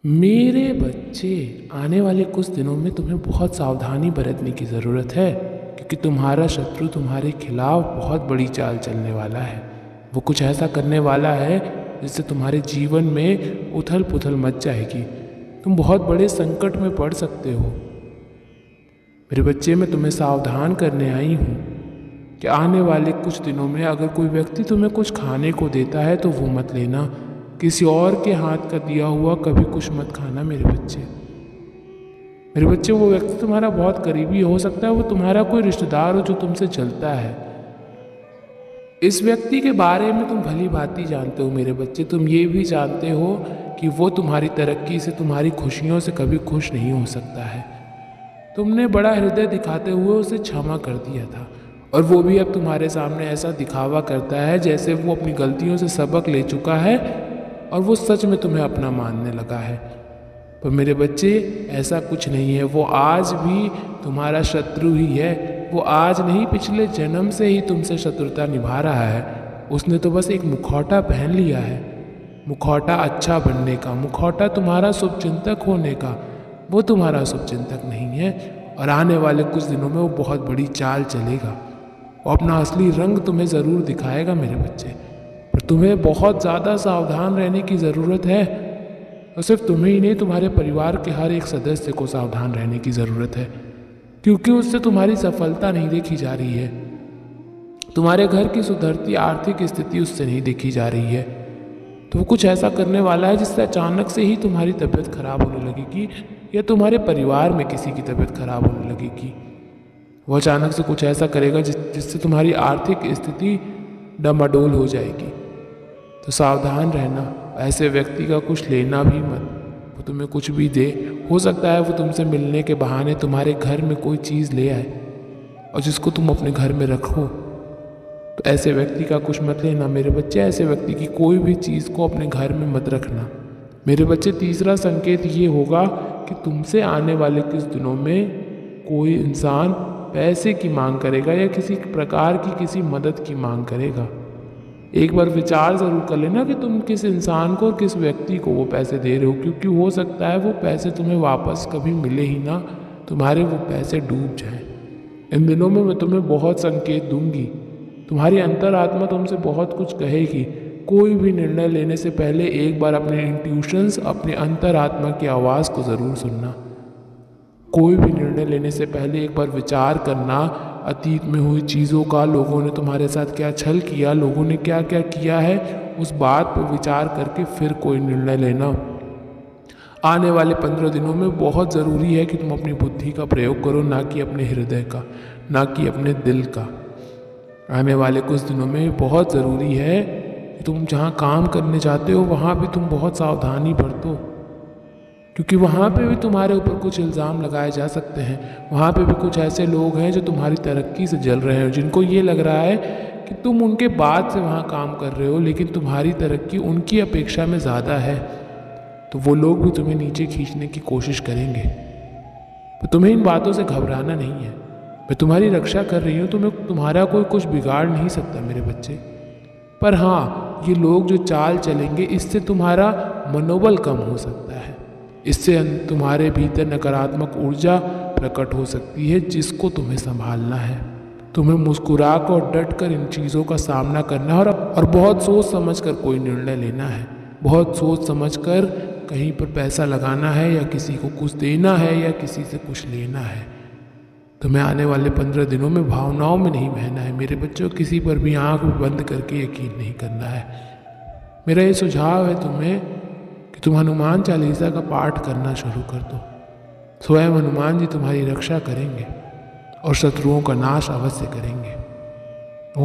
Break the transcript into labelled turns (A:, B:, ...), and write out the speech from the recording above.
A: मेरे बच्चे, आने वाले कुछ दिनों में तुम्हें बहुत सावधानी बरतने की ज़रूरत है, क्योंकि तुम्हारा शत्रु तुम्हारे खिलाफ बहुत बड़ी चाल चलने वाला है। वो कुछ ऐसा करने वाला है जिससे तुम्हारे जीवन में उथल पुथल मच जाएगी। तुम बहुत बड़े संकट में पड़ सकते हो। मेरे बच्चे, मैं तुम्हें सावधान करने आई हूँ कि आने वाले कुछ दिनों में अगर कोई व्यक्ति तुम्हें कुछ खाने को देता है तो वो मत लेना। किसी और के हाथ का दिया हुआ कभी कुछ मत खाना मेरे बच्चे। मेरे बच्चे, वो व्यक्ति तुम्हारा बहुत करीबी हो सकता है, वो तुम्हारा कोई रिश्तेदार हो जो तुमसे जलता है। इस व्यक्ति के बारे में तुम भली भांति जानते हो मेरे बच्चे। तुम ये भी जानते हो कि वो तुम्हारी तरक्की से, तुम्हारी खुशियों से कभी खुश नहीं हो सकता है। तुमने बड़ा हृदय दिखाते हुए उसे क्षमा कर दिया था, और वो भी अब तुम्हारे सामने ऐसा दिखावा करता है जैसे वो अपनी गलतियों से सबक ले चुका है और वो सच में तुम्हें अपना मानने लगा है। पर मेरे बच्चे, ऐसा कुछ नहीं है। वो आज भी तुम्हारा शत्रु ही है। वो आज नहीं, पिछले जन्म से ही तुमसे शत्रुता निभा रहा है। उसने तो बस एक मुखौटा पहन लिया है, मुखौटा अच्छा बनने का, मुखौटा तुम्हारा शुभचिंतक होने का। वो तुम्हारा शुभचिंतक नहीं है, और आने वाले कुछ दिनों में वो बहुत बड़ी चाल चलेगा। वो अपना असली रंग तुम्हें ज़रूर दिखाएगा मेरे बच्चे। पर तुम्हें बहुत ज़्यादा सावधान रहने की ज़रूरत है, और सिर्फ तुम्हें ही नहीं, तुम्हारे परिवार के हर एक सदस्य को सावधान रहने की ज़रूरत है, क्योंकि उससे तुम्हारी सफलता नहीं देखी जा रही है। तुम्हारे घर की सुधरती आर्थिक स्थिति उससे नहीं देखी जा रही है। तो वो कुछ ऐसा करने वाला है जिससे अचानक से ही तुम्हारी तबीयत खराब होने लगेगी, या तुम्हारे परिवार में किसी की तबीयत खराब होने लगेगी। वो अचानक से कुछ ऐसा करेगा जिससे तुम्हारी आर्थिक स्थिति डमाडोल हो जाएगी। तो सावधान रहना। ऐसे व्यक्ति का कुछ लेना भी मत। वो तुम्हें कुछ भी दे, हो सकता है वो तुमसे मिलने के बहाने तुम्हारे घर में कोई चीज़ ले आए और जिसको तुम अपने घर में रखो। तो ऐसे व्यक्ति का कुछ मत लेना मेरे बच्चे। ऐसे व्यक्ति की कोई भी चीज़ को अपने घर में मत रखना मेरे बच्चे। तीसरा संकेत ये होगा कि तुमसे आने वाले कुछ दिनों में कोई इंसान पैसे की मांग करेगा, या किसी प्रकार की किसी मदद की मांग करेगा। एक बार विचार ज़रूर कर लेना कि तुम किस इंसान को और किस व्यक्ति को वो पैसे दे रहे हो, क्योंकि हो सकता है वो पैसे तुम्हें वापस कभी मिले ही ना, तुम्हारे वो पैसे डूब जाएं। इन दिनों में मैं तुम्हें बहुत संकेत दूंगी। तुम्हारी अंतरात्मा तुमसे बहुत कुछ कहेगी। कोई भी निर्णय लेने से पहले एक बार अपने इंट्यूशंस, अपने अंतरात्मा की आवाज़ को ज़रूर सुनना। कोई भी निर्णय लेने से पहले एक बार विचार करना अतीत में हुई चीज़ों का, लोगों ने तुम्हारे साथ क्या छल किया, लोगों ने क्या क्या किया है, उस बात पर विचार करके फिर कोई निर्णय लेना। आने वाले 15 दिनों में बहुत ज़रूरी है कि तुम अपनी बुद्धि का प्रयोग करो, ना कि अपने हृदय का, ना कि अपने दिल का। आने वाले कुछ दिनों में बहुत ज़रूरी है कि तुम जहाँ काम करने जाते हो वहाँ भी तुम बहुत सावधानी बरतो, क्योंकि वहाँ पे भी तुम्हारे ऊपर कुछ इल्ज़ाम लगाए जा सकते हैं। वहाँ पे भी कुछ ऐसे लोग हैं जो तुम्हारी तरक्की से जल रहे हैं, जिनको ये लग रहा है कि तुम उनके बाद से वहाँ काम कर रहे हो, लेकिन तुम्हारी तरक्की उनकी अपेक्षा में ज़्यादा है। तो वो लोग भी तुम्हें नीचे खींचने की कोशिश करेंगे। तो तुम्हें इन बातों से घबराना नहीं है। मैं तुम्हारी रक्षा कर रही हूँ। तुम्हारा कोई कुछ बिगाड़ नहीं सकता मेरे बच्चे। पर हाँ, ये लोग जो चाल चलेंगे, इससे तुम्हारा मनोबल कम हो सकता है। इससे तुम्हारे भीतर नकारात्मक ऊर्जा प्रकट हो सकती है, जिसको तुम्हें संभालना है। तुम्हें मुस्कुरा कर और डट कर इन चीज़ों का सामना करना है, और बहुत सोच समझ कर कोई निर्णय लेना है। बहुत सोच समझ कर कहीं पर पैसा लगाना है, या किसी को कुछ देना है, या किसी से कुछ लेना है। तुम्हें आने वाले 15 दिनों में भावनाओं में नहीं बहना है मेरे बच्चों। किसी पर भी आँख बंद करके यकीन नहीं करना है। मेरा ये सुझाव है तुम्हें कि तुम हनुमान चालीसा का पाठ करना शुरू कर दो। स्वयं हनुमान जी तुम्हारी रक्षा करेंगे और शत्रुओं का नाश अवश्य करेंगे।